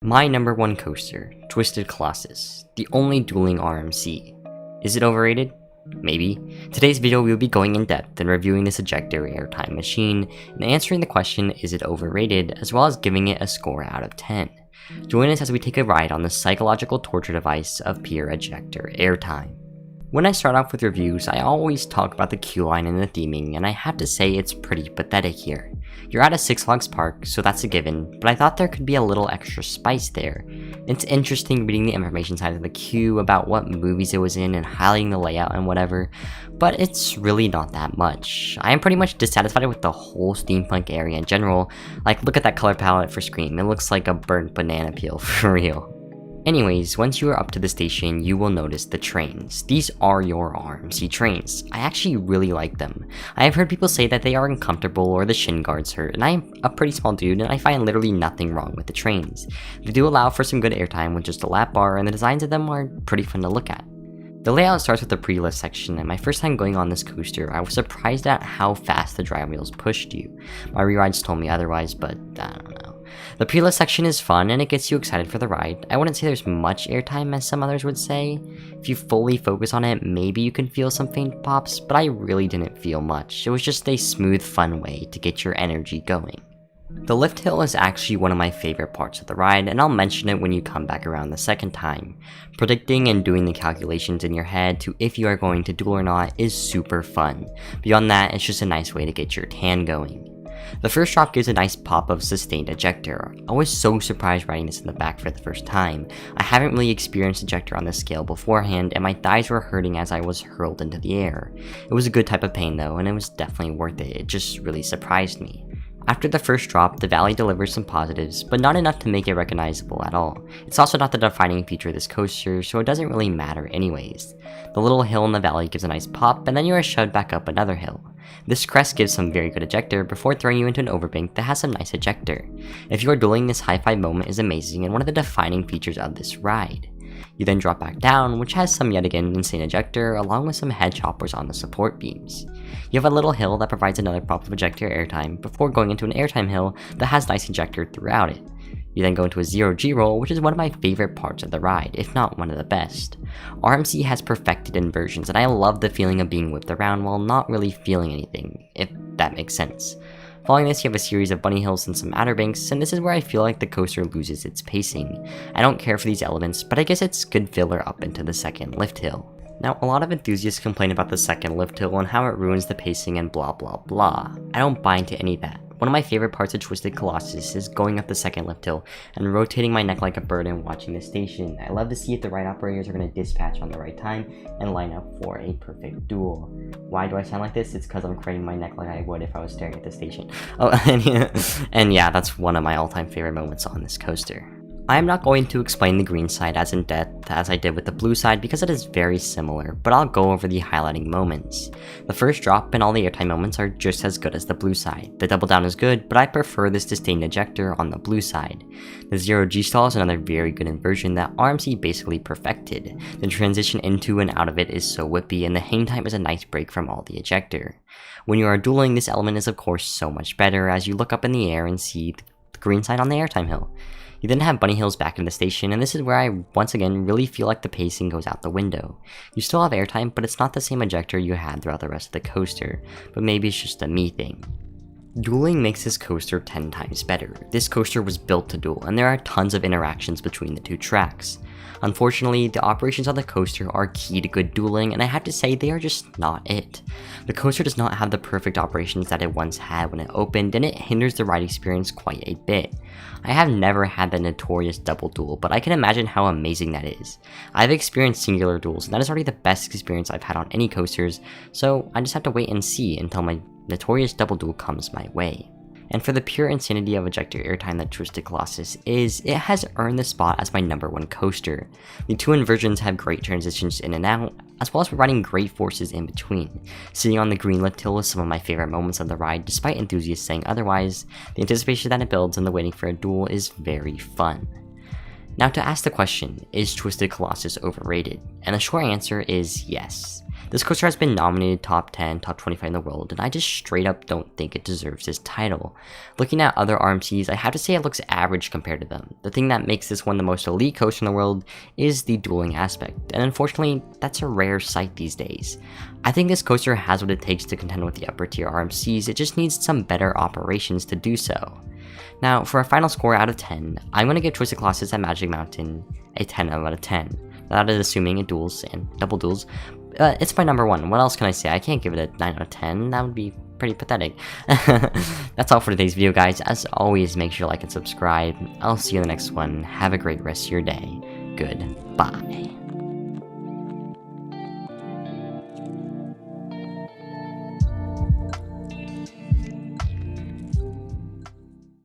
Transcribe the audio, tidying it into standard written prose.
My number one coaster, Twisted Colossus, the only dueling RMC. Is it overrated? Maybe. Today's video we will be going in depth and reviewing this ejector airtime machine and answering the question, is it overrated, as well as giving it a score out of 10. Join us as we take a ride on the psychological torture device of pure ejector airtime. When I start off with reviews, I always talk about the queue line and the theming, and I have to say it's pretty pathetic here. You're at a Six Flags park, so that's a given, but I thought there could be a little extra spice there. It's interesting reading the information side of the queue about what movies it was in and highlighting the layout and whatever, but it's really not that much. I am pretty much dissatisfied with the whole steampunk area in general. Like, look at that color palette for Scream, it looks like a burnt banana peel for real. Anyways, once you are up to the station, you will notice the trains. These are your RMC trains. I actually really like them. I have heard people say that they are uncomfortable or the shin guards hurt, and I am a pretty small dude and I find literally nothing wrong with the trains. They do allow for some good airtime with just a lap bar, and the designs of them are pretty fun to look at. The layout starts with the pre-lift section, and my first time going on this coaster, I was surprised at how fast the drive wheels pushed you. My re-rides told me otherwise, but I don't know. The pre-lift section is fun and it gets you excited for the ride. I wouldn't say there's much airtime as some others would say. If you fully focus on it, maybe you can feel some faint pops, but I really didn't feel much. It was just a smooth, fun way to get your energy going. The lift hill is actually one of my favorite parts of the ride, and I'll mention it when you come back around the second time. Predicting and doing the calculations in your head to if you are going to duel or not is super fun. Beyond that, it's just a nice way to get your tan going. The first drop gives a nice pop of sustained ejector. I was so surprised riding this in the back for the first time. I haven't really experienced ejector on this scale beforehand, and my thighs were hurting as I was hurled into the air. It was a good type of pain though, and it was definitely worth it. It just really surprised me. After the first drop, the valley delivers some positives, but not enough to make it recognizable at all. It's also not the defining feature of this coaster, so it doesn't really matter anyways. The little hill in the valley gives a nice pop, and then you are shoved back up another hill. This crest gives some very good ejector before throwing you into an overbank that has some nice ejector. If you are dueling, this high-five moment is amazing and one of the defining features of this ride. You then drop back down, which has some yet again insane ejector along with some head choppers on the support beams. You have a little hill that provides another pop of ejector airtime before going into an airtime hill that has nice ejector throughout it. You then go into a 0G roll, which is one of my favorite parts of the ride, if not one of the best. RMC has perfected inversions, and I love the feeling of being whipped around while not really feeling anything, if that makes sense. Following this, you have a series of bunny hills and some outer banks, and this is where I feel like the coaster loses its pacing. I don't care for these elements, but I guess it's good filler up into the second lift hill. Now, a lot of enthusiasts complain about the second lift hill and how it ruins the pacing and blah blah blah. I don't buy into any of that. One of my favorite parts of Twisted Colossus is going up the second lift hill and rotating my neck like a bird and watching the station. I love to see if the ride operators are going to dispatch on the right time and line up for a perfect duel. Why do I sound like this? It's because I'm craning my neck like I would if I was staring at the station. Oh, and yeah, that's one of my all-time favorite moments on this coaster. I am not going to explain the green side as in depth as I did with the blue side because it is very similar, but I'll go over the highlighting moments. The first drop and all the airtime moments are just as good as the blue side. The double down is good, but I prefer the sustained ejector on the blue side. The 0G stall is another very good inversion that RMC basically perfected. The transition into and out of it is so whippy, and the hang time is a nice break from all the ejector. When you are dueling, this element is of course so much better as you look up in the air and see the green side on the airtime hill. You then have bunny hills back in the station, and this is where I once again really feel like the pacing goes out the window. You still have airtime, but it's not the same ejector you had throughout the rest of the coaster, but maybe it's just a me thing. Dueling makes this coaster 10 times better. This coaster was built to duel, and there are tons of interactions between the two tracks. Unfortunately, the operations on the coaster are key to good dueling, and I have to say they are just not it. The coaster does not have the perfect operations that it once had when it opened, and it hinders the ride experience quite a bit. I have never had the notorious double duel, but I can imagine how amazing that is. I've experienced singular duels, and that is already the best experience I've had on any coasters, so I just have to wait and see until my notorious double duel comes my way. And for the pure insanity of ejector airtime that Twisted Colossus is, it has earned the spot as my number one coaster. The two inversions have great transitions in and out, as well as providing great forces in between. Sitting on the green lift hill is some of my favorite moments of the ride, despite enthusiasts saying otherwise. The anticipation that it builds and the waiting for a duel is very fun. Now to ask the question, is Twisted Colossus overrated? And the short answer is yes. This coaster has been nominated top 10, top 25 in the world, and I just straight up don't think it deserves this title. Looking at other RMCs, I have to say it looks average compared to them. The thing that makes this one the most elite coaster in the world is the dueling aspect, and unfortunately, that's a rare sight these days. I think this coaster has what it takes to contend with the upper tier RMCs, it just needs some better operations to do so. Now, for a final score out of 10, I'm going to give Twisted Colossus at Magic Mountain a 10 out of 10. That is assuming it duels and double duels. It's my number one. What else can I say? I can't give it a 9 out of 10. That would be pretty pathetic. That's all for today's video, guys. As always, make sure to like and subscribe. I'll see you in the next one. Have a great rest of your day. Goodbye.